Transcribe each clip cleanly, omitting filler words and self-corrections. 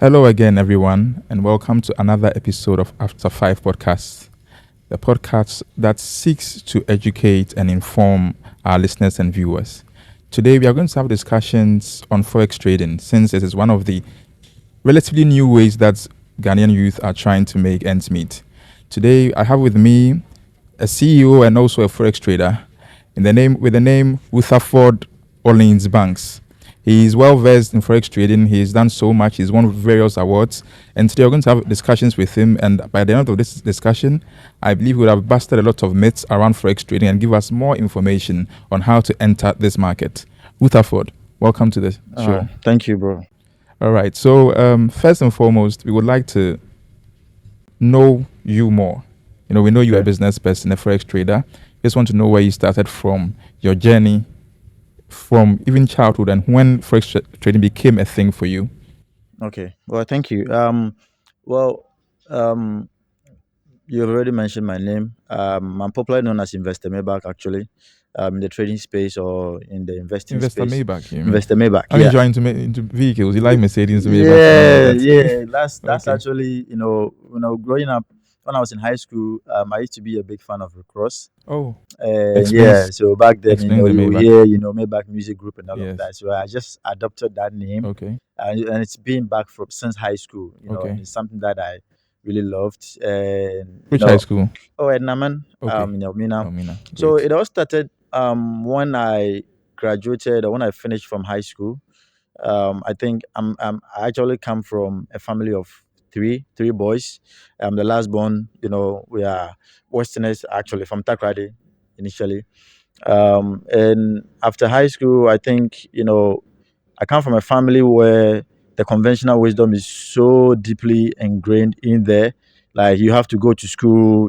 Hello again, everyone, and welcome to another episode of After Five Podcasts, the podcast that seeks to educate and inform our listeners and viewers. Today, we are going to have discussions on Forex trading, since it is one of the relatively new ways that Ghanaian youth are trying to make ends meet. Today, I have with me a CEO and also a Forex trader with the name Rutherford Orleans Banks. He is well versed in forex trading. He has done so much. He's won various awards. And today we're going to have discussions with him. And by the end of this discussion, I believe we would have busted a lot of myths around forex trading and give us more information on how to enter this market. Rutherford, welcome to the show. Thank you, bro. All right. So first and foremost, we would like to know you more. We know you're a business person, a forex trader. Just want to know where you started from, your journey, from even childhood, and when forex trading became a thing for you. Okay. Well, thank you. Well, um, you already mentioned my name. I'm popularly known as Investor Maybach, actually, in the trading space or in the investing Investor space. Maybach, you mean? Investor Maybach, Are you yeah. trying into vehicles? You like Mercedes, Maybach, Yeah, and all yeah. That's Okay. actually, growing up when I was in high school, I used to be a big fan of Recross. Oh, Yeah, explains so back then, explains the you Maybach. hear, Maybach Music Group and all of Yes. that. So I just adopted that name, Okay. and it's been back from since high school, Okay. and it's something that I really loved. And Which high school? at Naman, Okay. Mina. Mina. So Great. it all started when I graduated or when I finished from high school. I think I actually come from a family of three boys. The last born, we are Westerners actually from Takrady initially. And after high school, I think I come from a family where the conventional wisdom is so deeply ingrained in there. Like you have to go to school,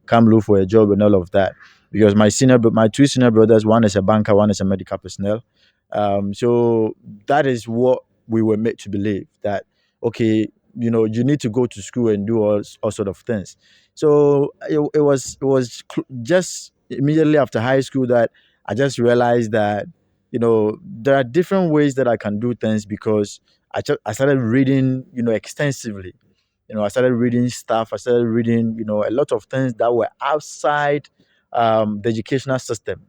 come look for a job and all of that. Because my two senior brothers, one is a banker, one is a medical personnel. So that is what we were made to believe that okay, you need to go to school and do all sort of things. So it was just immediately after high school that I just realized that there are different ways that I can do things because I started reading extensively. I started reading stuff. I started reading a lot of things that were outside the educational system,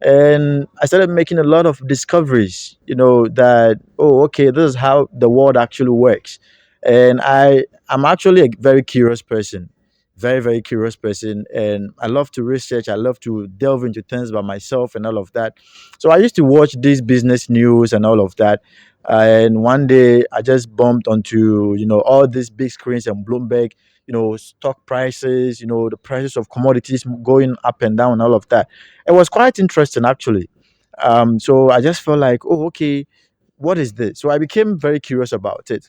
and I started making a lot of discoveries. That okay, this is how the world actually works, and I'm actually a very curious person, very very curious person, and I love to research. I love to delve into things by myself and all of that. So I used to watch these business news and all of that. And one day I just bumped onto all these big screens and Bloomberg, stock prices, the prices of commodities going up and down and all of that. It was quite interesting actually. So I just felt like, oh, okay, what is this? So I became very curious about it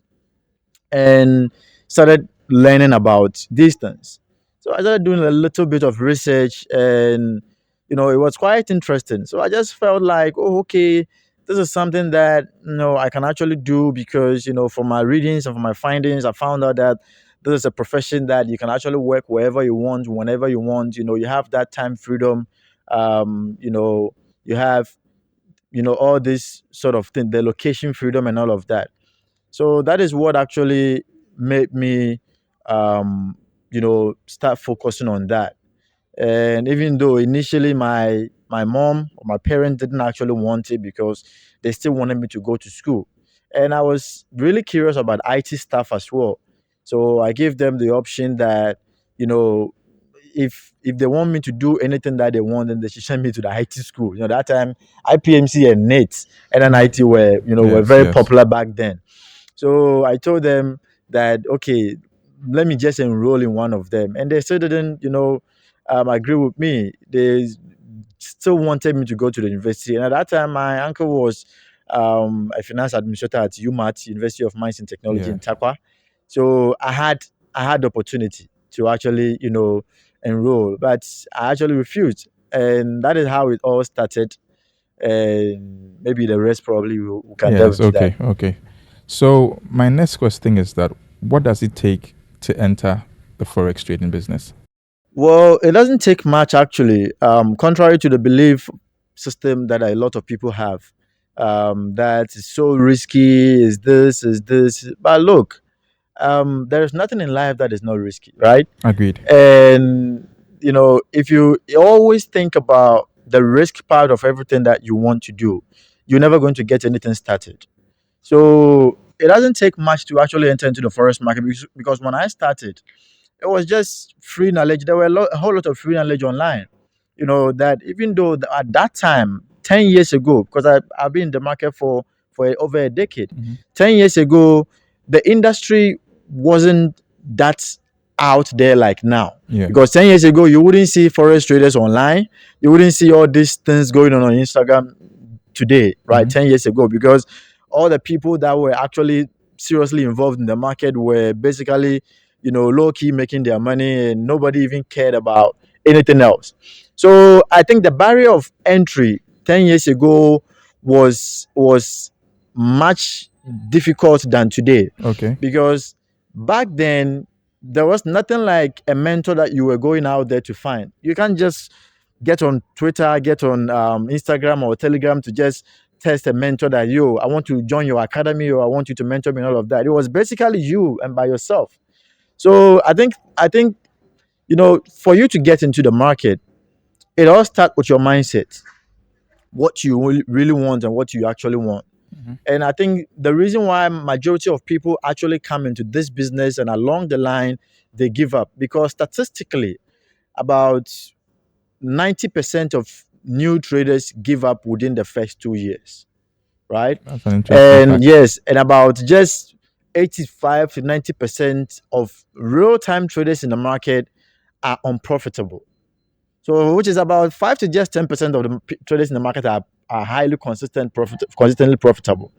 and started learning about these things. So I started doing a little bit of research, and it was quite interesting. So I just felt like, oh, okay, this is something that I can actually do because from my readings and from my findings, I found out that this is a profession that you can actually work wherever you want, whenever you want. You have that time freedom. You have all this sort of thing, the location freedom and all of that. So that is what actually made me, start focusing on that. And even though initially my mom or my parents didn't actually want it because they still wanted me to go to school, and I was really curious about IT stuff as well. So I gave them the option that you know if they want me to do anything that they want, then they should send me to the IT school. That time IPMC and NATE and NIT were Yes, very yes. popular back then. So I told them that okay, let me just enroll in one of them, and they still didn't, agree with me. They still wanted me to go to the university, and at that time, my uncle was a finance administrator at UMAT, University of Mines and Technology in Yes. Takwa. So I had the opportunity to actually, enroll, but I actually refused, and that is how it all started. And maybe the rest probably we can delve Yes. into that. Okay. Okay. So my next question is that what does it take to enter the forex trading business? Well, it doesn't take much actually. Contrary to the belief system that a lot of people have, that is so risky, is this. But look, there's nothing in life that is not risky, right? Agreed. And if you always think about the risk part of everything that you want to do, you're never going to get anything started. So it doesn't take much to actually enter into the forex market, because when I started, it was just free knowledge. There were a whole lot of free knowledge online. That even though at that time, 10 years ago, because I've been in the market for over a decade, 10 years ago, the industry wasn't that out there like now. Yeah. Because 10 years ago, you wouldn't see forex traders online. You wouldn't see all these things going on Instagram today, right? 10 years ago, because all the people that were actually seriously involved in the market were basically, low key making their money, and nobody even cared about anything else. So I think the barrier of entry 10 years ago was much difficult than today, Okay. because back then there was nothing like a mentor that you were going out there to find. You can't just get on Twitter, get on Instagram or Telegram to just test a mentor that, I want to join your academy, or I want you to mentor me, and all of that. It was basically you and by yourself. So I think for you to get into the market, it all starts with your mindset, what you really want and what you actually want. And I think the reason why majority of people actually come into this business and along the line they give up, because statistically about 90% of new traders give up within the first 2 years, right? That's an interesting And fact. yes, and about just 85 to 90% of real-time traders in the market are unprofitable. So, which is about 5 to just 10% of the traders in the market are highly consistently profitable.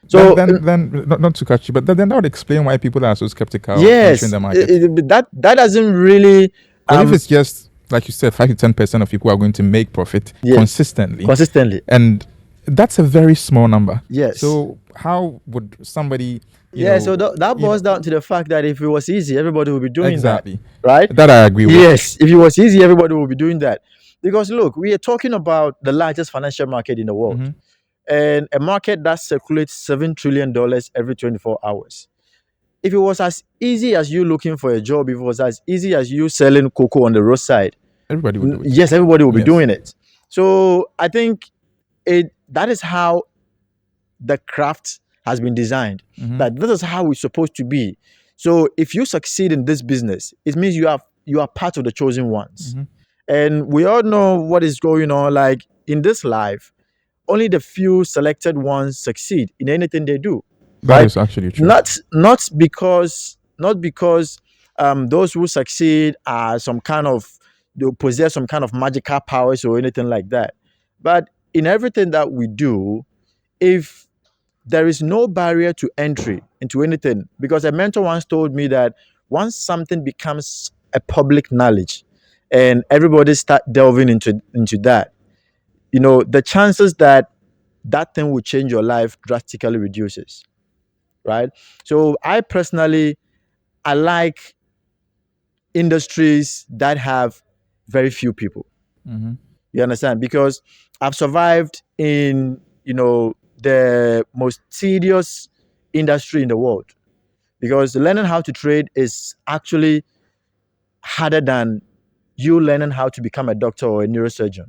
So, Then not to catch you, but then that would explain why people are so skeptical entering yes, the market. that doesn't really Because if it's just like you said, 5 to 10% of people are going to make profit consistently, and that's a very small number. Yes. So how would somebody? So that boils down to the fact that if it was easy, everybody would be doing exactly that, right? That I agree with. Yes, if it was easy, everybody would be doing that. Because look, we are talking about the largest financial market in the world, and a market that circulates $7 trillion every 24 hours. If it was as easy as you looking for a job, if it was as easy as you selling cocoa on the roadside, everybody would do it. Yes, everybody will be doing it. So I think that is how the craft has been designed. That this is how it's supposed to be. So if you succeed in this business, it means you are part of the chosen ones. And we all know what is going on. Like in this life, only the few selected ones succeed in anything they do. That is actually true. Not because those who succeed are some kind of, they possess some kind of magical powers or anything like that. But in everything that we do, if there is no barrier to entry into anything, because a mentor once told me that once something becomes a public knowledge and everybody start delving into that, the chances that that thing will change your life drastically reduces, right? So I personally, I like industries that have very few people. You understand? Because I've survived in the most tedious industry in the world, because learning how to trade is actually harder than you learning how to become a doctor or a neurosurgeon.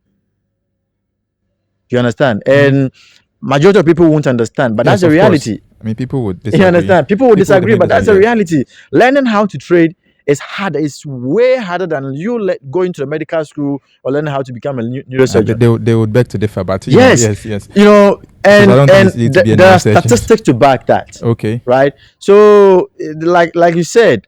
You understand? And majority of people won't understand, but Yes, that's a of course. reality. I mean, people would disagree. You understand? People would disagree, but that's a disagree, reality. Learning how to trade is harder. It's way harder than you going to the medical school or learning how to become a neurosurgeon. They would beg to differ, but yes. yes. And I don't think it's easy to be a there are neurosurgeon. statistics to back that. Okay. Right? So, like you said,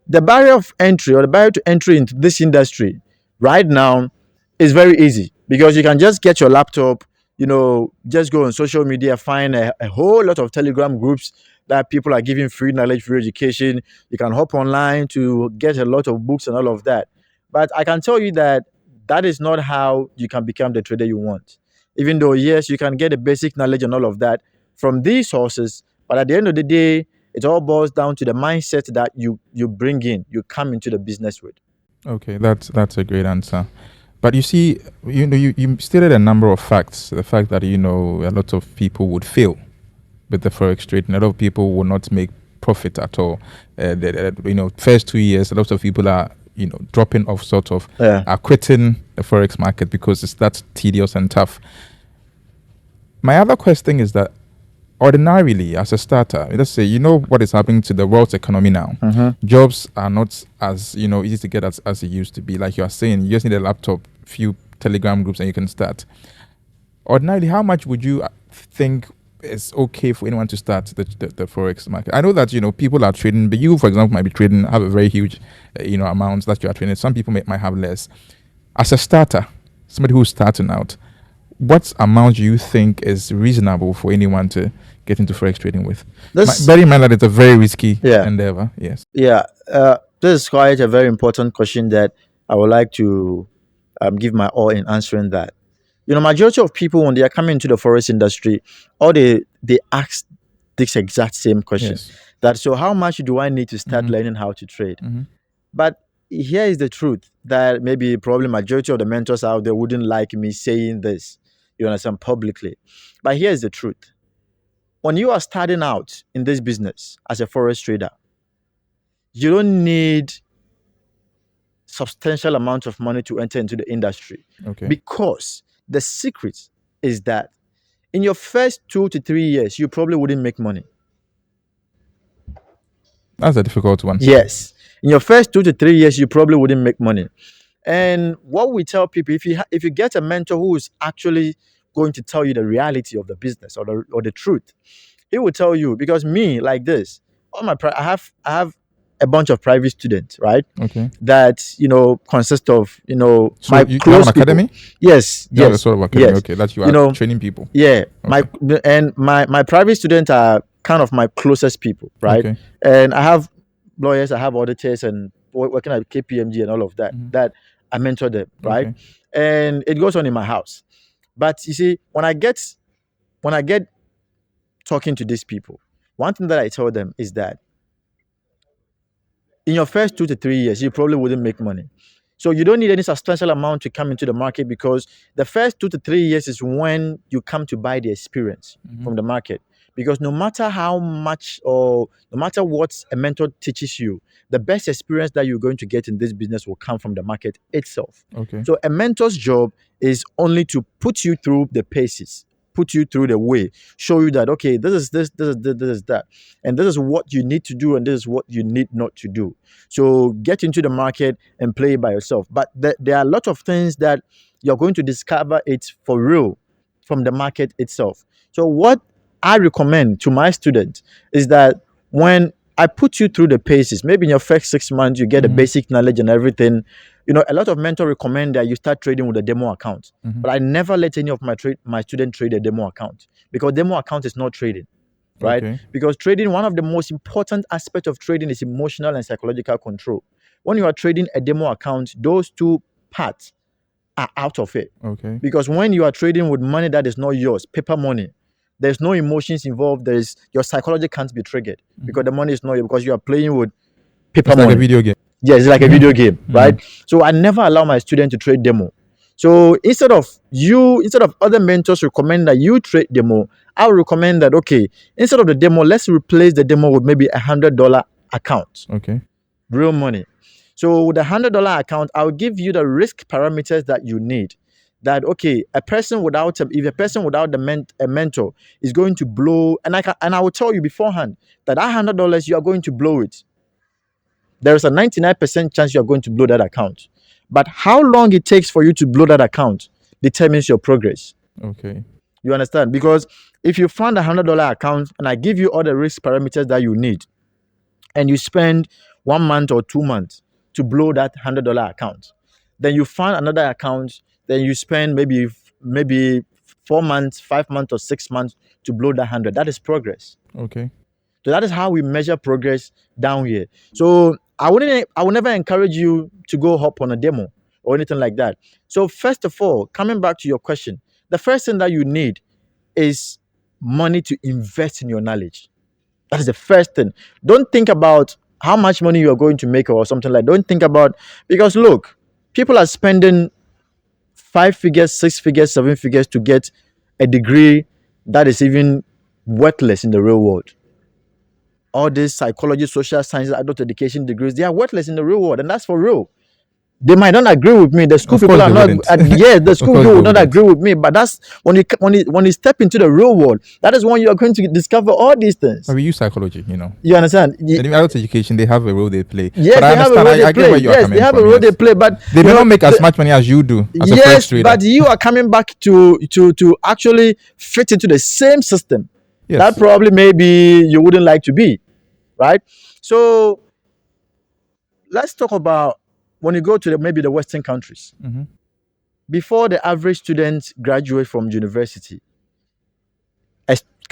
the barrier of entry or the barrier to entry into this industry right now is very easy, because you can just get your laptop, just go on social media, find a whole lot of Telegram groups that people are giving free knowledge, free education. You can hop online to get a lot of books and all of that. But I can tell you that that is not how you can become the trader you want. Even though, yes, you can get the basic knowledge and all of that from these sources, but at the end of the day, it all boils down to the mindset that you bring in, you come into the business with. Okay, that's a great answer. But you see, you stated a number of facts. The fact that a lot of people would fail with the forex trading. A lot of people will not make profit at all. First 2 years, a lot of people are dropping off, sort of, Yeah. are quitting the forex market because it's that tedious and tough. My other question is that ordinarily, as a starter, let's say what is happening to the world's economy now. Jobs are not as easy to get as it used to be. Like you are saying, you just need a laptop, few Telegram groups, and you can start. Ordinarily, how much would you think is okay for anyone to start the forex market? I know that people are trading, but you, for example, might be trading, have a very huge amounts that you are trading. Some people might have less. As a starter, somebody who's starting out, what amount do you think is reasonable for anyone to get into forex trading with? Bear in mind that it's a very risky endeavor. Yes. Yeah. This is quite a very important question that I would like to give my all in answering that. Majority of people, when they are coming into the forex industry, or they ask this exact same question. Yes. That, so how much do I need to start learning how to trade? But here is the truth, that maybe probably majority of the mentors out there wouldn't like me saying this, you understand, publicly. But here is the truth. When you are starting out in this business as a forex trader, you don't need substantial amount of money to enter into the industry. Okay. Because the secret is that in your first 2 to 3 years, you probably wouldn't make money. That's a difficult one. Yes. In your first 2 to 3 years, you probably wouldn't make money. And what we tell people, if you get a mentor who is actually going to tell you the reality of the business or the truth, he will tell you. Because me, like this, I have a bunch of private students, right? Okay. That consist of So my you close have an academy? people. Yes. You have a Yes. sort of academy. Yes. Okay, that you are training people. Yeah. Okay. My private students are kind of my closest people, right? Okay. And I have lawyers, I have auditors, and working at KPMG and all of that. That I mentor them, right? Okay. And it goes on in my house. But you see, when I get talking to these people, one thing that I tell them is that in your first 2 to 3 years, you probably wouldn't make money. So you don't need any substantial amount to come into the market, because the first 2 to 3 years is when you come to buy the experience from the market. Because no matter how much or no matter what a mentor teaches you, the best experience that you're going to get in this business will come from the market itself. Okay. So a mentor's job is only to put you through the paces, put you through the way, show you that, okay, this is that, and this is what you need to do, and this is what you need not to do. So get into the market and play by yourself. But there are a lot of things that you're going to discover it for real from the market itself. So what I recommend to my students is that when I put you through the paces, maybe in your first 6 months, you get the basic knowledge and everything. A lot of mentors recommend that you start trading with a demo account. But I never let any of my students trade a demo account, because demo account is not trading, right? Okay. Because trading, one of the most important aspects of trading is emotional and psychological control. When you are trading a demo account, those two parts are out of it. Okay. Because when you are trading with money that is not yours, paper money, there's no emotions involved. Your psychology can't be triggered because the money is not yours, because you are playing with paper money. Like a video game. Yes, it's like a video game, right? So I never allow my student to trade demo. So instead of other mentors recommend that you trade demo, I would recommend that, okay, instead of the demo, let's replace the demo with maybe $100 account. Okay. Real money. So with the $100 account, I'll give you the risk parameters that you need. That, okay, if a person without a mentor is going to blow, and I will tell you beforehand that $100 you are going to blow it. There is a 99% chance you are going to blow that account. But how long it takes for you to blow that account determines your progress. Okay. You understand? Because if you found $100 account and I give you all the risk parameters that you need, and you spend 1 month or 2 months to blow that $100 account, then you find another account, then you spend maybe 4 months, 5 months, or 6 months to blow that 100. That is progress. Okay. So that is how we measure progress down here. So I would never encourage you to go hop on a demo or anything like that. So first of all, coming back to your question, the first thing that you need is money to invest in your knowledge. That is the first thing. Don't think about how much money you are going to make or something like that. Don't think about, because look, people are spending 5 figures, 6 figures, 7 figures to get a degree that is even worthless in the real world. All these psychology, social sciences, adult education degrees, they are worthless in the real world, and that's for real. They might not agree with me. The school Of people course are they not. wouldn't. Yes, the Of school course people they will not wouldn't. agree with me. But that's when you step into the real world. That is when you are going to discover all these But things. we use psychology, You understand? In adult education, they have a role they play. Yes, But I they have a understand. role they I get play. where you are Yes, they coming have a from. role they Yes, play. But they may not make as much money as you do as a forex yes, trader. but you are coming back to actually fit into the same system. Yes. That probably maybe you wouldn't like to be, right? So let's talk about when you go to maybe the Western countries. Mm-hmm. Before the average student graduates from university,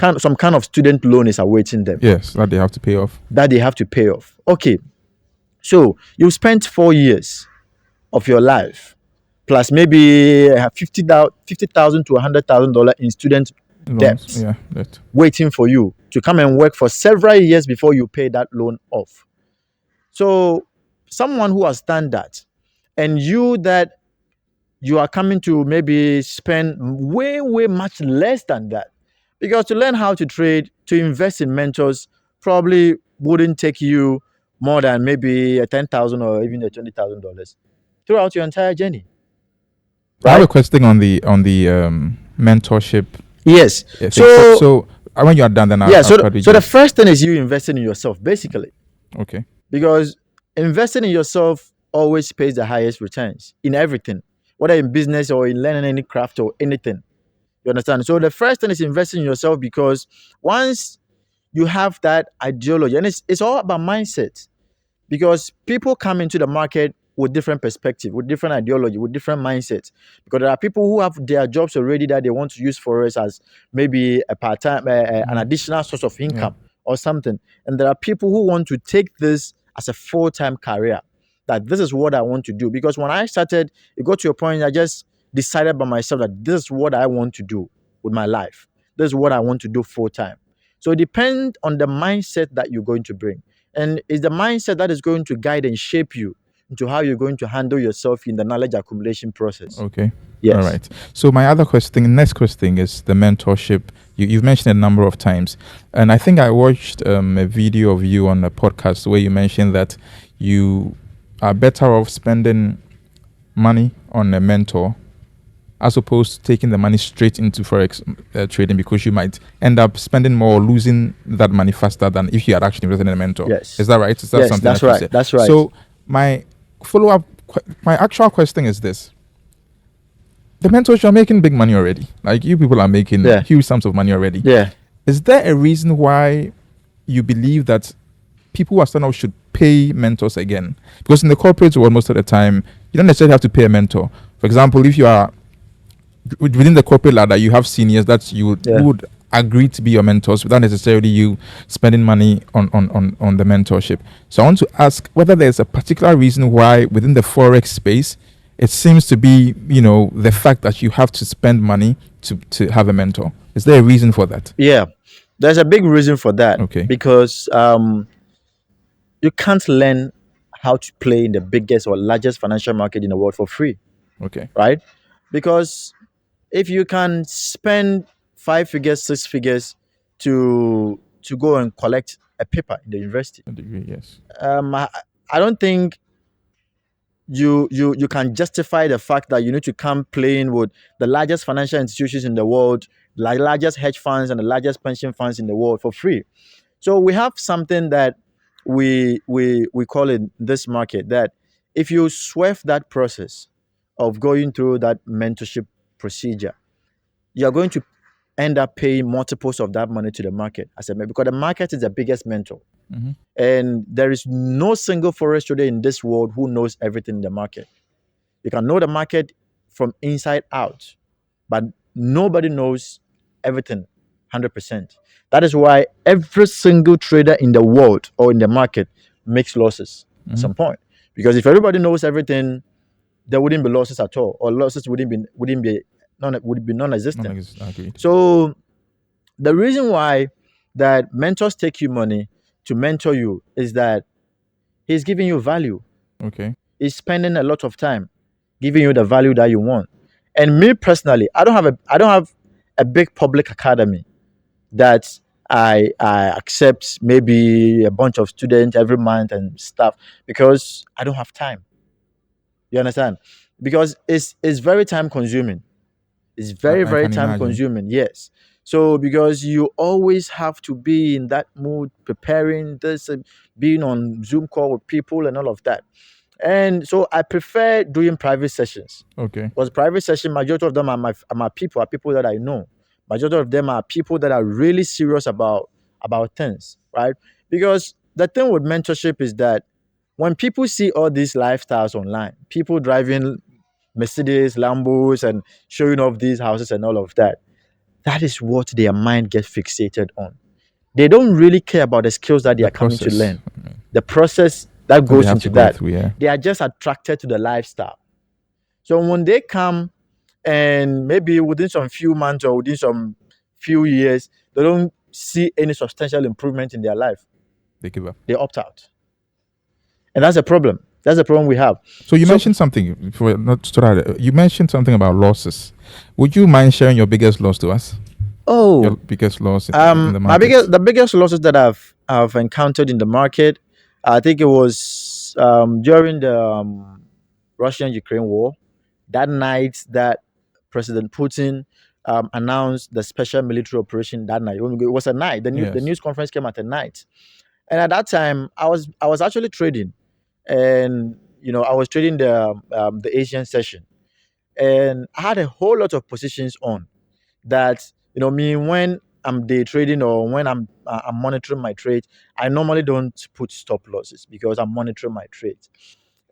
some kind of student loan is awaiting them Yes, that they have to pay off. that they have to pay off. Okay, so you spent 4 years of your life plus maybe 50,000 to $100,000 in student Loans. debt Yeah, that. waiting for you to come and work for several years before you pay that loan off. So someone who has done that, and you are coming to maybe spend way much less than that, because to learn how to trade, to invest in mentors, probably wouldn't take you more than maybe a 10,000 or even a $20,000 throughout your entire journey, I have a right? question on the mentorship. Yes. Thing. So So when you are done, then yeah. I'll cut So the first thing is you investing in yourself, basically, Okay. because investing in yourself always pays the highest returns in everything, whether in business or in learning any craft or anything. You understand? So the first thing is investing in yourself, because once you have that ideology, and it's all about mindset, because people come into the market with different perspective, with different ideology, with different mindsets. Because there are people who have their jobs already that they want to use for us as maybe a part-time, an additional source of income or something. And there are people who want to take this as a full-time career. That this is what I want to do. Because when I started, it got to a point I just decided by myself that this is what I want to do with my life. This is what I want to do full-time. So it depends on the mindset that you're going to bring. And it's the mindset that is going to guide and shape you into how you're going to handle yourself in the knowledge accumulation process. Okay. Yes. All right. So my other question, next question is the mentorship. You've mentioned it a number of times, and I think I watched a video of you on a podcast where you mentioned that you are better off spending money on a mentor as opposed to taking the money straight into forex trading, because you might end up spending more or losing that money faster than if you had actually invested in a mentor. Yes. Is that right? Is that Yes, something that's that you right. said? That's right. So my follow-up, my actual question is this: the mentors, you're making big money already. Like, you people are making huge sums of money already. Yeah. Is there a reason why you believe that people who are starting out should pay mentors again? Because in the corporate world, most of the time, you don't necessarily have to pay a mentor. For example, if you are within the corporate ladder, you have seniors that you would agree to be your mentors without necessarily you spending money on the mentorship. So I want to ask whether there's a particular reason why within the forex space it seems to be, the fact that you have to spend money to have a mentor. Is there a reason for that? Yeah, there's a big reason for that. Okay. Because you can't learn how to play in the biggest or largest financial market in the world for free. Okay. Right? Because if you can spend 5 figures, 6 figures to go and collect a paper in the university, A degree, yes. I don't think you can justify the fact that you need to come playing with the largest financial institutions in the world, like largest hedge funds and the largest pension funds in the world for free. So we have something that we call in this market, that if you swerve that process of going through that mentorship procedure, you're going to end up paying multiples of that money to the market as a mentor, because the market is the biggest mentor. Mm-hmm. And there is no single forex trader in this world who knows everything in the market. You can know the market from inside out, but nobody knows everything 100%. That is why every single trader in the world or in the market makes losses at some point. Because if everybody knows everything, there wouldn't be losses at all, or losses would be non-existent. Agreed. So the reason why that mentors take you money to mentor you is that he's giving you value. Okay. He's spending a lot of time giving you the value that you want. And me personally, I don't have a big public academy that I accept maybe a bunch of students every month and stuff, because I don't have time. You understand? Because it's very time consuming. It's very, I very can time imagine. consuming. Yes. So because you always have to be in that mood, preparing this, being on Zoom call with people and all of that. And so I prefer doing private sessions, Okay. because private session, majority of them are people that I know. Majority of them are people that are really serious about things, right? Because the thing with mentorship is that when people see all these lifestyles online, people driving Mercedes, Lambos, and showing off these houses and all of that, that is what their mind gets fixated on. They don't really care about the skills that they The are coming to process learn, the process that that they goes have to into go that. through. Yeah. They are just attracted to the lifestyle. So when they come, and maybe within some few months or within some few years, they don't see any substantial improvement in their life, They give up. they opt out. And that's a problem. That's the problem we have. So you So, mentioned something for not to start. You mentioned something about losses. Would you mind sharing your biggest loss to us? Your oh, biggest loss in the my market. biggest the biggest losses that I've encountered in the market, I think it was during the Russian Ukraine war. That night that President Putin announced the special military operation that night. It was a night. The Yes. news conference came at a night, and at that time I was actually trading, and I was trading the Asian session, and I had a whole lot of positions on that. Me, when I'm day trading or when I'm monitoring my trade, I normally don't put stop losses because I'm monitoring my trades.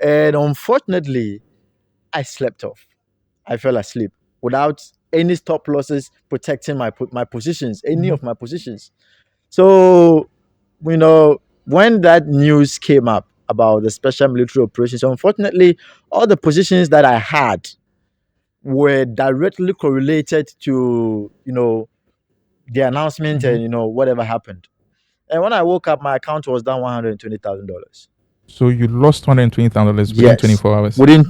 And unfortunately, I slept off. I fell asleep without any stop losses protecting my positions, any Mhm. of my positions. So, when that news came up about the special military operations, unfortunately, all the positions that I had were directly correlated to the announcement Mhm. and whatever happened. And when I woke up, my account was down $120,000. So you lost $120,000 within Yes, 24 hours. not within Less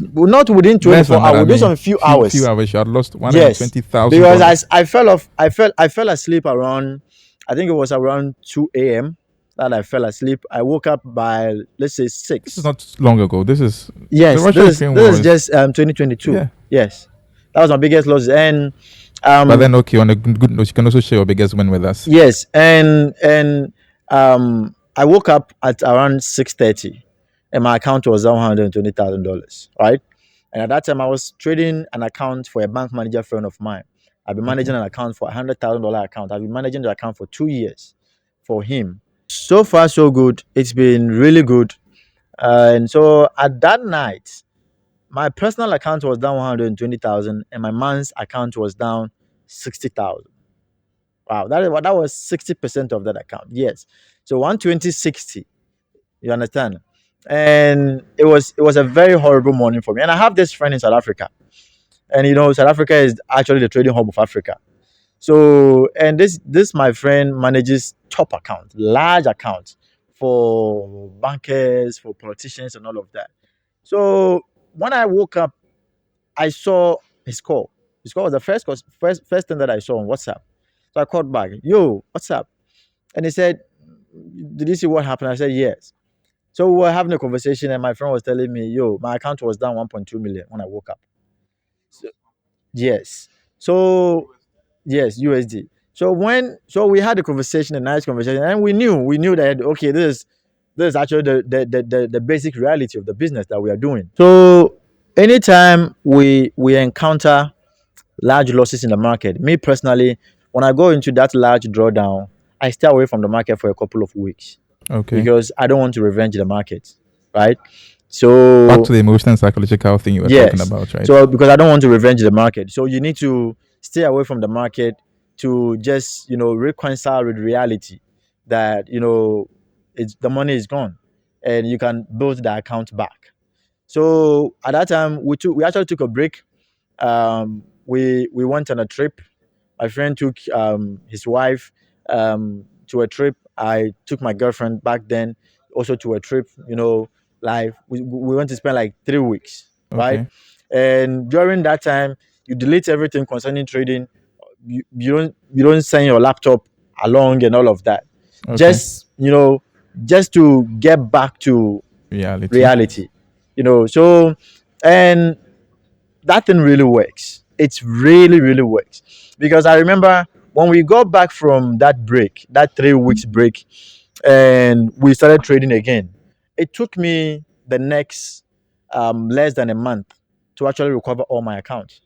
than 24 that. hours, I within mean, some few few hours. hours. You had lost one hundred and Yes, twenty thousand because I dollars. I fell off. I fell asleep around. I think it was around 2 a.m. that I fell asleep. I woke up by, let's say, This is 6. not long ago. This is the Yes, Russia this is Ukraine this war is is just 2022. yeah. Yes, that was my biggest loss. And But um then okay, on a good note, you can also share your biggest win with us. yes, and I woke up at around 6:30, and my account was down $120,000. Right, and at that time I was trading an account for a bank manager friend of mine. I've been managing Okay. an account for $100,000 account. I've been managing the account for 2 years for him. So far, so good. It's been really good. And so at that night, my personal account was down 120,000, and my man's account was down 60,000. Wow, that was 60% of that account. Yes, so 120 60. You understand? And it was a very horrible morning for me. And I have this friend in South Africa, and South Africa is actually the trading hub of Africa. So, and this my friend manages top accounts, large accounts for bankers, for politicians, and all of that. So when I woke up, I saw his call. His call was the first thing that I saw on WhatsApp. So I called back, yo, what's up? And he said, did you see what happened? I said, yes. So we were having a conversation, and my friend was telling me, yo, my account was down 1.2 million when I woke up. So, yes. So yes, USD. So we had a conversation, a nice conversation, and we knew that okay, this is actually the basic reality of the business that we are doing. So anytime we encounter large losses in the market, me personally, when I go into that large drawdown, I stay away from the market for a couple of weeks Okay. because I don't want to revenge the market, right? Back So to the emotional and psychological thing you were talking yes. about, right? So because I don't want to revenge the market. So you need to stay away from the market to just, reconcile with reality that, it's the money is gone and you can build the account back. So at that time we actually took a break. We went on a trip. My friend took his wife to a trip. I took my girlfriend back then also to a trip. Like we went to spend like 3 weeks, right? Okay. And during that time, you delete everything concerning trading. You don't send your laptop along and all of that. Okay. Just to get back to reality. So, and that thing really works. It's really, really works. Because I remember when we got back from that break, that 3 weeks break, and we started trading again, it took me the next less than a month to actually recover all my accounts.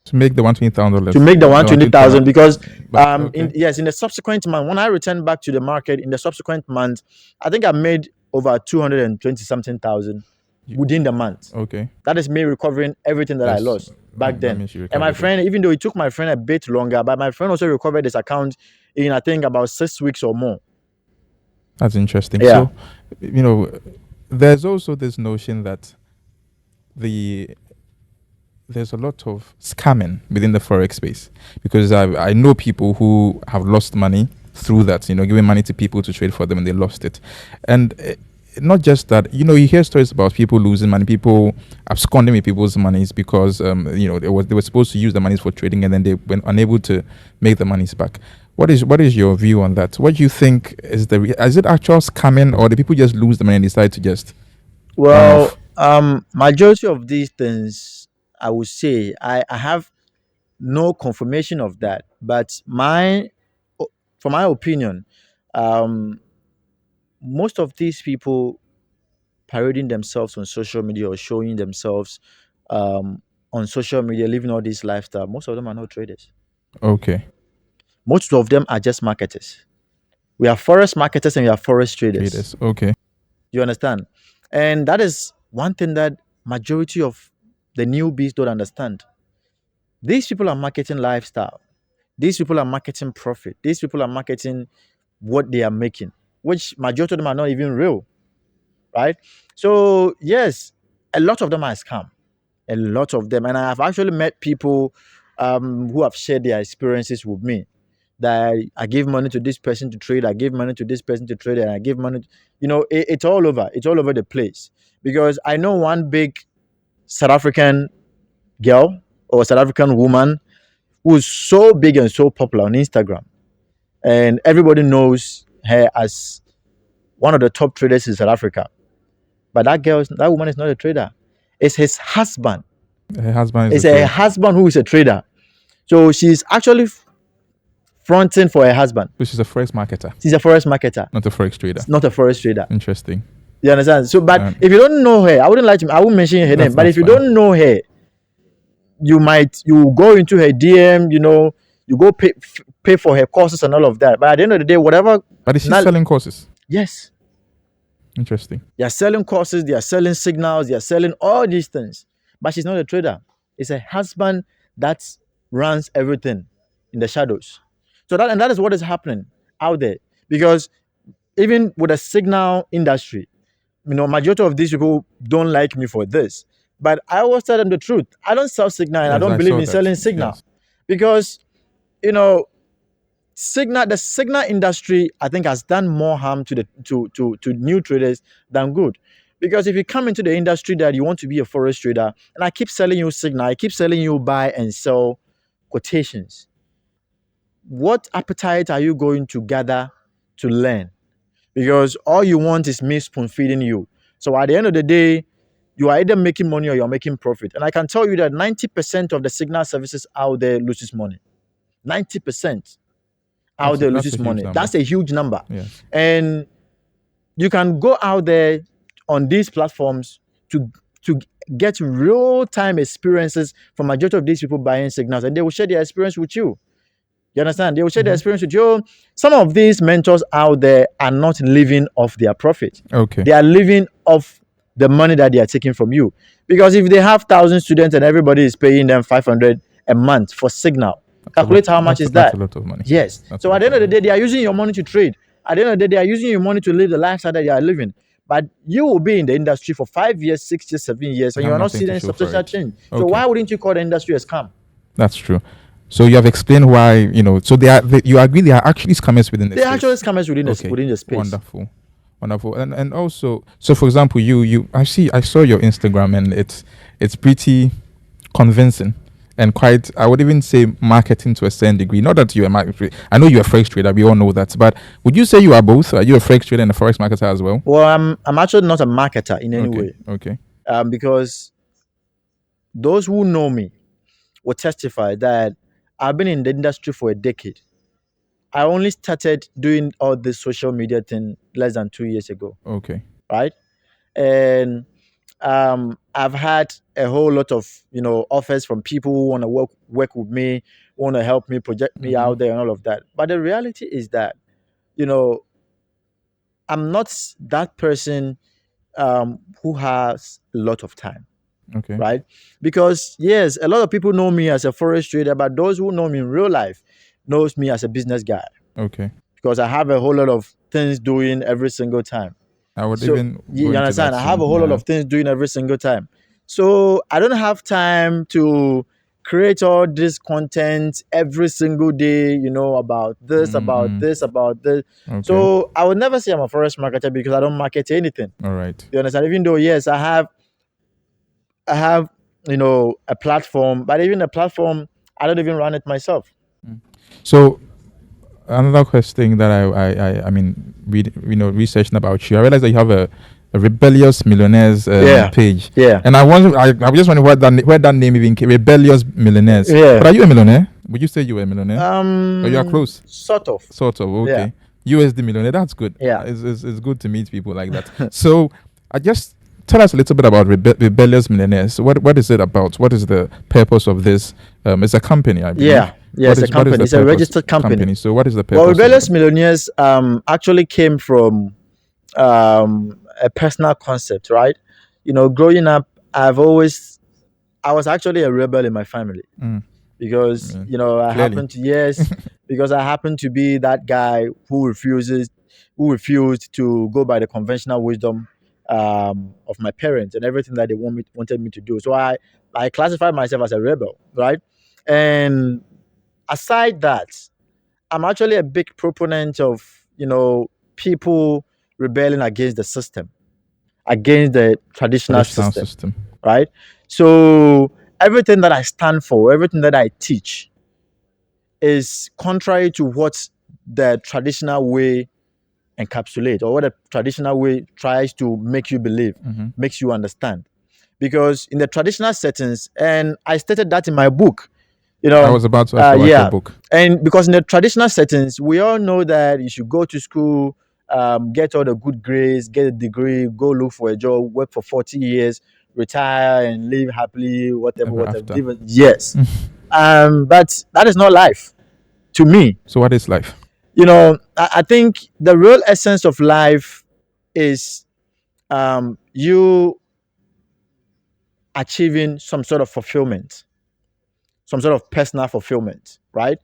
To make the 120,000 To left. make the 120,000, because Okay. in the subsequent month, when I returned back to the market in the subsequent month, I think I made over 220 something thousand within the month. Okay. That is me recovering everything that I lost back That then. means you And my recovered it. friend, even though it took my friend a bit longer, but my friend also recovered his account in, I think, about 6 weeks or more. That's interesting. Yeah. So, there's also this notion that there's a lot of scamming within the forex space, because I know people who have lost money through that, giving money to people to trade for them and they lost it. And not just that, you hear stories about people losing money, people absconding with people's monies because they were supposed to use the monies for trading and then they were unable to make the monies back. What is your view on that? What do you think is is it actual scamming, or do people just lose the money and decide to just Well, majority of these things, I would say, I have no confirmation of that, but from my opinion, um, most of these people parading themselves on social media or showing themselves on social media, living all this lifestyle, most of them are not traders. Okay. Most of them are just marketers. We are forex marketers and we are forex traders. Okay. You understand? And that is one thing that majority of the newbies don't understand. These people are marketing lifestyle. These people are marketing profit. These people are marketing what they are making, which majority of them are not even real, right? So yes, a lot of them are scam. A lot of them, and I have actually met people who have shared their experiences with me. That I give money to this person to trade, I give money to this person to trade, and I give money. It's all over. It's all over the place. Because I know one big South African girl or South African woman who's so big and so popular on Instagram, and everybody knows her as one of the top traders in South Africa. But that woman is not a trader. It's his husband. Her husband It's is a her trader. husband who is a trader. So she's actually fronting for her husband. So she's a forex marketer, She's a forex marketer, not a forex trader. not a forex trader. Interesting. You understand? So, but if you don't know her, I wouldn't mention her name. But if you don't know her, you go into her DM, you go pay for her courses and all of that. But at the end of the day, whatever. But is she selling courses? Yes. Interesting. They are selling courses, they are selling signals, they are selling all these things. But she's not a trader. It's a husband that runs everything in the shadows. So that is what is happening out there. Because even with the signal industry, majority of these people don't like me for this. But I always tell them the truth. I don't sell signal and I don't believe in selling signal. Yes. Because, the signal industry, I think, has done more harm to new traders than good. Because if you come into the industry that you want to be a forex trader, and I keep selling you signal, I keep selling you buy and sell quotations, what appetite are you going to gather to learn? Because all you want is me spoon feeding you. So at the end of the day, you are either making money or you're making profit. And I can tell you that 90% of the signal services out there loses money. 90% out there loses money. That's a huge number. Yes. And you can go out there on these platforms to get real-time experiences from majority of these people buying signals, and they will share their experience with you. You understand? They will share their experience with you. Some of these mentors out there are not living off their profit. Okay. They are living off the money that they are taking from you. Because if they have 1,000 students and everybody is paying them 500 a month for signal, calculate how much is that? That's a lot of money. Yes. So at the end of the day, they are using your money to trade. At the end of the day, they are using your money to live the lifestyle that you are living. But you will be in the industry for 5 years, 6 years, 7 years, and you are not seeing any substantial change. So why wouldn't you call the industry a scam? That's true. So you have explained why, so you agree there are actually scammers within the space. There are actually scammers within the space. Wonderful. And also, so for example, I saw your Instagram and it's pretty convincing. and quite, I would even say, marketing to a certain degree. Not that you're a market trader. I know you're a forex trader. We all know that. But would you say you are both? Are you a forex trader and a forex marketer as well? Well, I'm actually not a marketer in any way, Okay. because those who know me will testify that I've been in the industry for a decade. I only started doing all this social media thing less than 2 years ago, Okay. right? And I've had a whole lot of offers from people who want to work with me, want to help me project me Mm-hmm. out there and all of that. But the reality is that you know I'm not that person who has a lot of time, Okay. right? Because yes, a lot of people know me as a forex trader, but those who know me in real life knows me as a business guy Okay. because I have a whole lot of things doing every single time. I would So even go you into that understand? I have soon. a whole lot Yeah. of things doing every single time. So I don't have time to create all this content every single day, about this, about Mm-mm. this, about this. Okay. So I would never say I'm a forex marketer because I don't market anything. All right. You understand? Even though yes, I have a platform, but even a platform, I don't even run it myself. So another question that I mean, researching about you, I realized that you have a rebellious millionaires Yeah, page, yeah, and I just wondering where that name even came. Rebellious millionaires. But yeah. are you a millionaire? Would you say you were a millionaire? Or you are close? Sort of. Sort of. Yeah, Okay. USD millionaire. That's good. yeah. It's good to meet people like that. So I just tell us a little bit about rebellious millionaires. What is it about? What is the purpose of this? It's a company, I believe. Yeah, yeah, it's a company. It's a registered company. So what is the purpose? Well, of Rebellious it? Millionaires actually came from a personal concept, right? Growing up, I was actually a rebel in my family Mm, because yeah. I Clearly. happened to yes, because I happened to be that guy who refused to go by the conventional wisdom of my parents and everything that they wanted me to do. So I classified myself as a rebel, right? And aside that, I'm actually a big proponent of people rebelling against the system, against the traditional Traditional system, system. right? So everything that I stand for, everything that I teach, is contrary to what the traditional way encapsulate or what the traditional way tries to make you believe, Mm-hmm. makes you understand. Because in the traditional settings, and I stated that in my book, I was about to ask about your yeah, book. and because in the traditional settings, we all know that you should go to school, get all the good grades, get a degree, go look for a job, work for 40 years, retire and live happily, whatever, Ever whatever. after. Yes, but that is not life to me. So what is life? I think the real essence of life is you achieving some sort of fulfillment, some sort of personal fulfillment, right?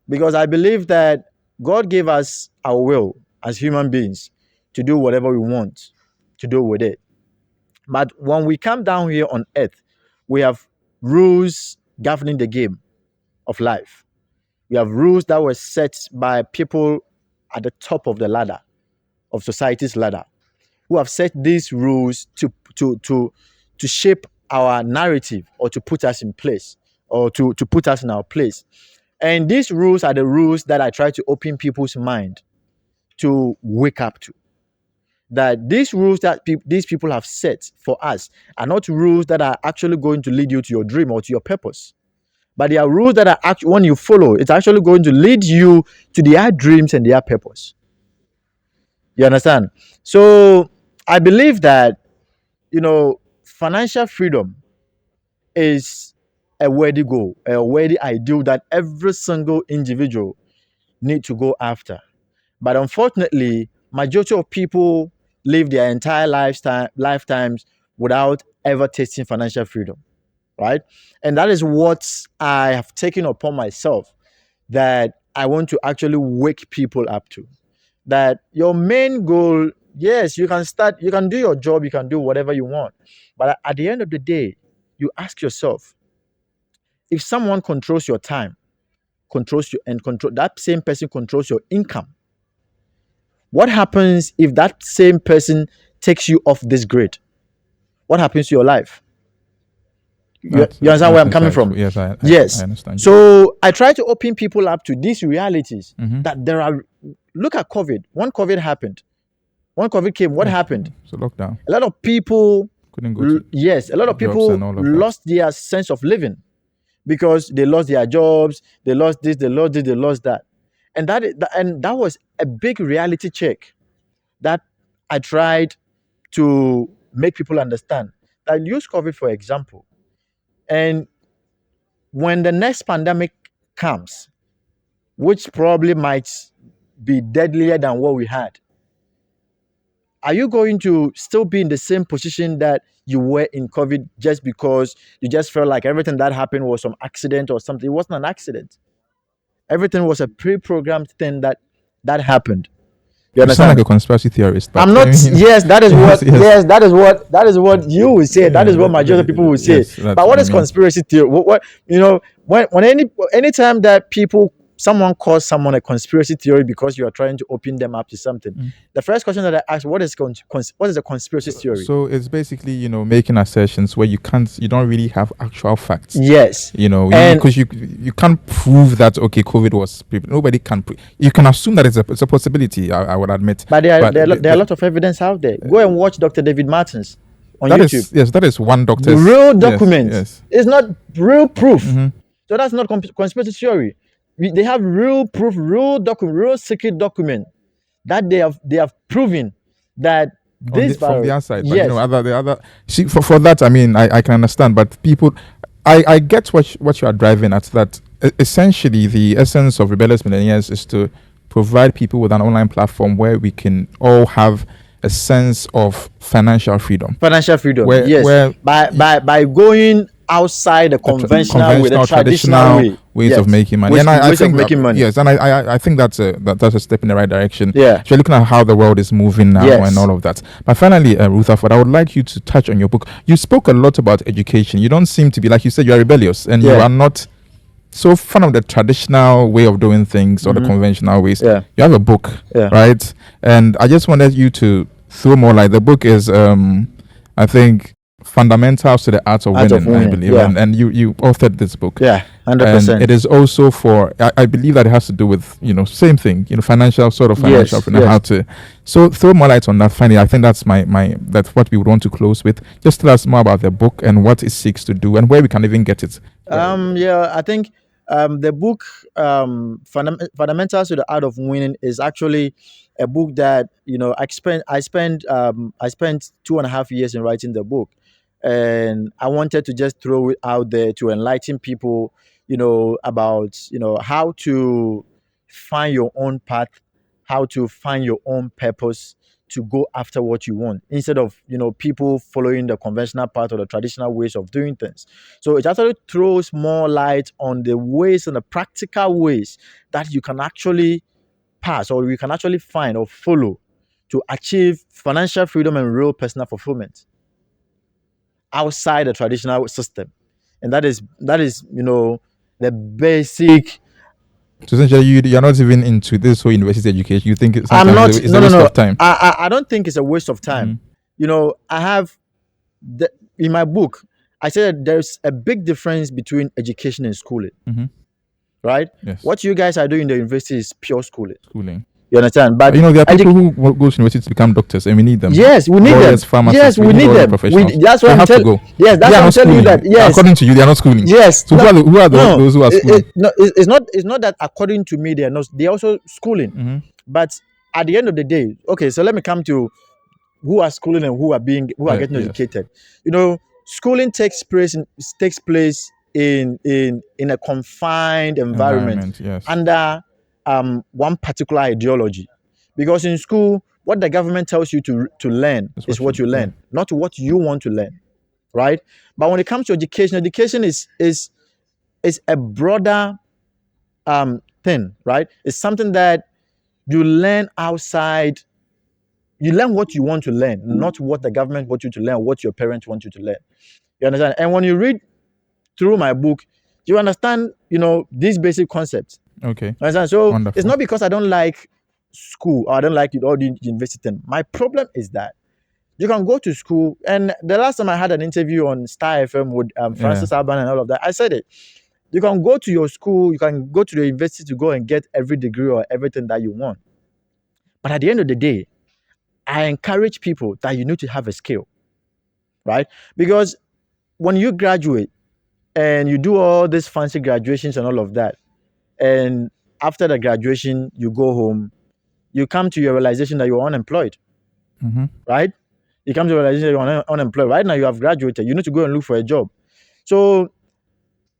Because I believe that God gave us our will as human beings to do whatever we want to do with it. But when we come down here on earth, we have rules governing the game of life. We have rules that were set by people at the top of the ladder, of society's ladder, who have set these rules to shape our narrative or to put us in place or to put us in our place. And these rules are the rules that I try to open people's mind to wake up to. That these rules that these people have set for us are not rules that are actually going to lead you to your dream or to your purpose. But they are rules that are actually, when you follow, it's actually going to lead you to their dreams and their purpose. You understand? So I believe that, financial freedom is a worthy goal, a worthy ideal that every single individual need to go after. But unfortunately, majority of people live their entire lifetimes without ever tasting financial freedom, right? And that is what I have taken upon myself that I want to actually wake people up to. That your main goal, yes, you can do your job, you can do whatever you want. But at the end of the day, you ask yourself, if someone controls your time, controls you, and control that same person controls your income, what happens if that same person takes you off this grid? What happens to your life? You understand where I'm coming insightful. from? Yes, I Yes. understand. So I try to open people up to these realities Mm-hmm. that there are. Look at COVID. When COVID happened, when COVID came, what happened? So lockdown. A lot of people, Couldn't go to yes, a lot of jobs and people all of that. lost their sense of living because they lost their jobs, they lost this, they lost this, they lost that, and that was a big reality check that I tried to make people understand. I use COVID for example, and when the next pandemic comes, which probably might be deadlier than what we had, are you going to still be in the same position that you were in COVID just because you just felt like everything that happened was some accident or something? It wasn't an accident. Everything was a pre-programmed thing that happened. You You sound like understand? a conspiracy theorist, but I'm not. I mean, Yes, that is yes, what. yes. Yes, that is what you will say. That Yeah, is what majority of people will say. yes, that's But what what I is mean. conspiracy theory? What when anytime that someone calls someone a conspiracy theory because you are trying to open them up to something, the first question that I ask, what is a conspiracy theory? So it's basically, making assertions where you don't really have actual facts. Yes, And because you can't prove that, okay, COVID was, nobody can you can assume that it's a possibility, I would admit. but there are a lot of evidence out there. Go and watch Dr. David Martins on YouTube. That is one doctor's Real documents. Yes. It's not real proof. So that's not conspiracy theory. They have real proof, real document, real secret document that they have proven that this from the virus. outside. Yes. But the other see for that, I mean, I can understand, but people, I get what you are driving at, that essentially the essence of Rebellious Millennials is to provide people with an online platform where we can all have a sense of financial freedom. Financial freedom. Yes. Where by going outside the conventional way, the traditional ways yes. of making money. Ways, And I think of making money. Yes, and I think that's a step in the right direction. Yeah. So you're looking at how the world is moving now Yes. and all of that. But finally, Rutherford, I would like you to touch on your book. You spoke a lot about education. You don't seem to be, like you said, you are rebellious and you are not so fond of the traditional way of doing things or the conventional ways. Yeah. You have a book, right? And I just wanted you to throw more light. The book is, I think, Fundamentals to the Art of Winning, I believe. Yeah. And you authored this book. Yeah, 100%. And it is also for, I believe that it has to do with, same thing, financial Yes. how to. So throw more light on that. Finally, I think that's that's what we would want to close with. Just tell us more about the book and what it seeks to do and where we can even get it. I think the book Fundamentals to the Art of Winning is actually a book that I spent 2.5 years in writing the book, and I wanted to just throw it out there to enlighten people about how to find your own path, how to find your own purpose, to go after what you want instead of people following the conventional path or the traditional ways of doing things. So it actually throws more light on the ways and the practical ways that you can actually pass or you can actually find or follow to achieve financial freedom and real personal fulfillment outside the traditional system. And that is the basic. So essentially, you're not even into this whole university education. You think it's I'm not. a waste of time. I don't think it's a waste of time. I have in my book, I said there's a big difference between education and schooling. Right? Yes. What you guys are doing in the university is pure schooling. You understand? But there are people who go to university to become doctors, and we need them. Yes, we need lawyers, them. Pharmacists, yes, we need them. That's why I'm telling. Yes, that's why I'm telling you that. Yes. According to you, they are not schooling. Yes. So who are those who are schooling? It's not that according to me they are not. They're also schooling. But at the end of the day, okay. So let me come to who are schooling and who are getting educated. Schooling takes place in a confined environment. Yes. Under one particular ideology, because in school what the government tells you to learn is what you learn, not what you want to learn, right? But when it comes to education is a broader thing, right? It's something that you learn outside. You learn what you want to learn, not what the government wants you to learn, what your parents want you to learn. You understand? And when you read through my book, you understand these basic concepts. Okay. Understand? So wonderful. It's not because I don't like school or I don't like it or the university thing. My problem is that You can go to school. And the last time I had an interview on Star FM with Yeah. Francis Alban and all of that, I said it. You can go to your school, you can go to the university to go and get every degree or everything that you want. But at the end of the day, I encourage people that you need to have a skill, right? Because when you graduate and you do all these fancy graduations and all of that, and after the graduation, you go home, you come to your realization that you're unemployed, Mm-hmm. right? You come to the realization that you're unemployed. Right now, you have graduated, you need to go and look for a job. So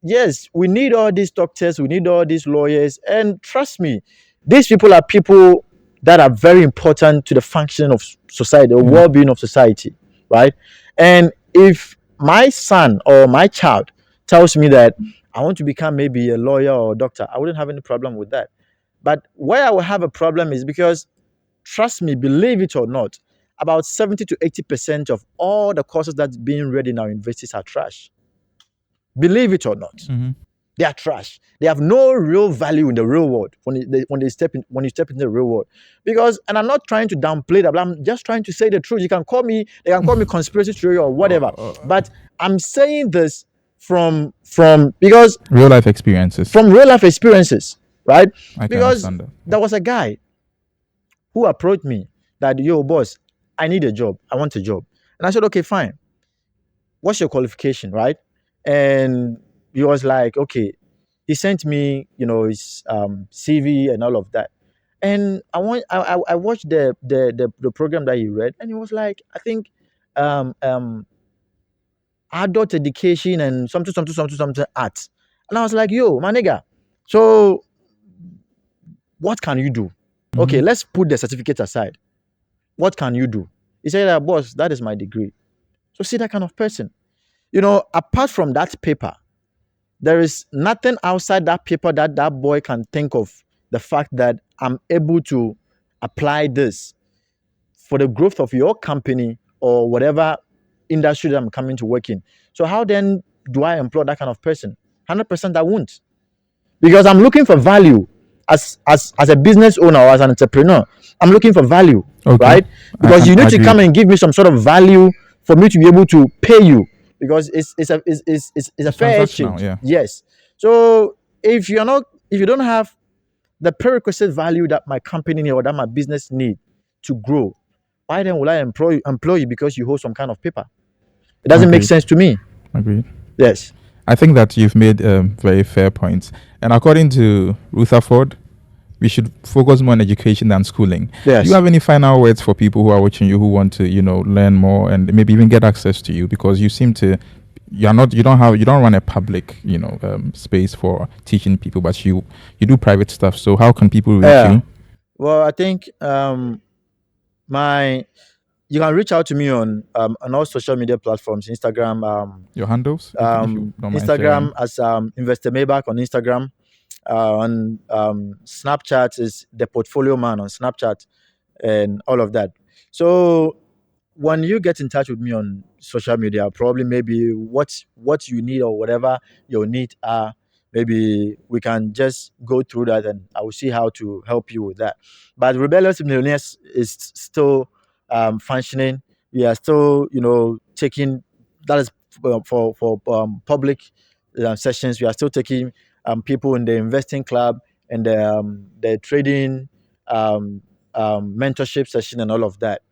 yes, we need all these doctors, we need all these lawyers, and trust me, these people are people that are very important to the function of society, the Yeah. well-being of society, right? And if my son or my child tells me that I want to become maybe a lawyer or a doctor, I wouldn't have any problem with that. But where I will have a problem is because, trust me, believe it or not, about 70 to 80% of all the courses that's being read in our universities are trash. Believe it or not. Mm-hmm. They are trash. They have no real value in the real world when you step into the real world. Because, and I'm not trying to downplay that, but I'm just trying to say the truth. They can call me conspiracy theory or whatever. But I'm saying this from because Real life experiences. from real life experiences, right? I can Because understand that. there was a guy who approached me that, yo, boss, I need a job. I want a job. And I said, okay, fine. What's your qualification, right? And he was like, okay. He sent me, his CV and all of that. And I watched the program that he read, and he was like, I think, um, um, adult education and something arts. And I was like, yo, my nigga, so what can you do? Mm-hmm. Okay, let's put the certificate aside. What can you do? He said, boss, that is my degree. So see that kind of person. Apart from that paper, there is nothing outside that paper that boy can think of. The fact that I'm able to apply this for the growth of your company or whatever industry that I'm coming to work in. So how then do I employ that kind of person? 100% I won't, because I'm looking for value as a business owner or as an entrepreneur. I'm looking for value, Okay. right? Because you need to come Agreed. and give me some sort of value for me to be able to pay you, because it's a It's fair transactional, exchange. yeah. Yes. So if you don't have the prerequisite value that my company or that my business need to grow, why then will I employ you because you hold some kind of paper? It doesn't make Agreed. sense to me. Agreed. Yes. I think that you've made very fair points. And according to Rutherford, we should focus more on education than schooling. Yes. Do you have any final words for people who are watching you who want to, learn more and maybe even get access to you? Because you seem to, you don't run a public, space for teaching people, but you do private stuff. So how can people reach you? Well, I think you can reach out to me on all social media platforms. Instagram, Your handles, if you don't mind sharing. Instagram as Investor Maybach on Instagram. On Snapchat is the Portfolio Man on Snapchat and all of that. So when you get in touch with me on social media, probably maybe what you need or whatever your needs are, maybe we can just go through that and I will see how to help you with that. But Rebellious Millionaires is still functioning. We are still, taking that is for public sessions. We are still taking people in the investing club and the trading mentorship session and all of that.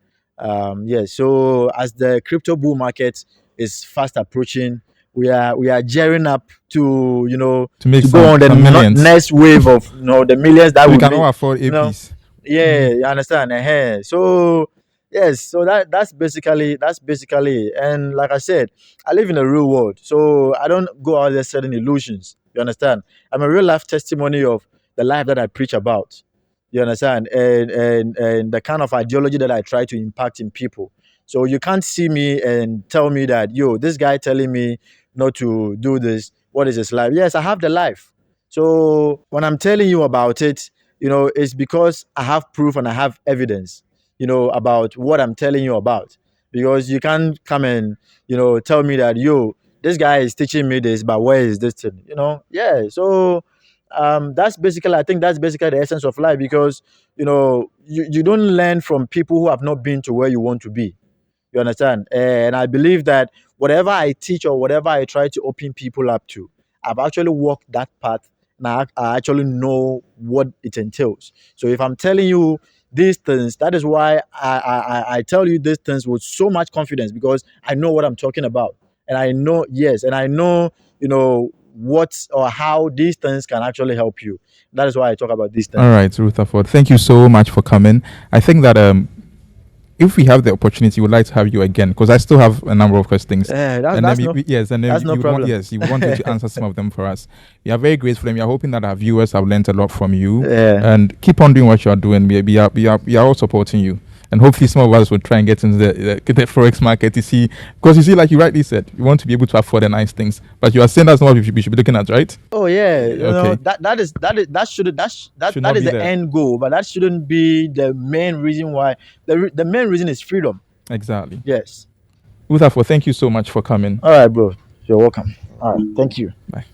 Yeah, so as the crypto bull market is fast approaching, we are gearing up to To make to go on the some millions. next wave of the millions that So we we can make. all afford You know, APs. yeah, you understand. So yes, so that's basically it. And like I said, I live in a real world, so I don't go out there selling illusions. You understand? I'm a real life testimony of the life that I preach about. You understand? And the kind of ideology that I try to impact in people. So you can't see me and tell me that, yo, this guy telling me not to do this. What is his life? Yes, I have the life. So when I'm telling you about it, it's because I have proof and I have evidence, about what I'm telling you about. Because you can't come and, tell me that, yo, this guy is teaching me this, but where is this thing? Yeah. So I think that's basically the essence of life, because you don't learn from people who have not been to where you want to be. You understand? And I believe that whatever I teach or whatever I try to open people up to, I've actually walked that path. Now I actually know what it entails. So if I'm telling you these things, that is why I tell you these things with so much confidence, because I know what I'm talking about. And I know, yes, and I know, what or how these things can actually help you. That is why I talk about these things. All right, Rutherford, thank you so much for coming. I think that if we have the opportunity, we'd like to have you again, because I still have a number of questions. And That's then no, yes, and then that's no you would want, problem. yes, you want you to answer some of them for us. We are very grateful, and we are hoping that our viewers have learned a lot from you. Yeah. And keep on doing what you are doing. We are all supporting you. And hopefully some of us will try and get into the Forex market to see, because you see, like you rightly said, you want to be able to afford the nice things. But you are saying that's not what we should be looking at, right? Oh yeah, Okay. That Should not is be the there. end goal, but that shouldn't be the main reason why. The main reason is freedom. Exactly. Yes. Rutherford, thank you so much for coming. All right, bro. You're welcome. All right. Thank you. Bye.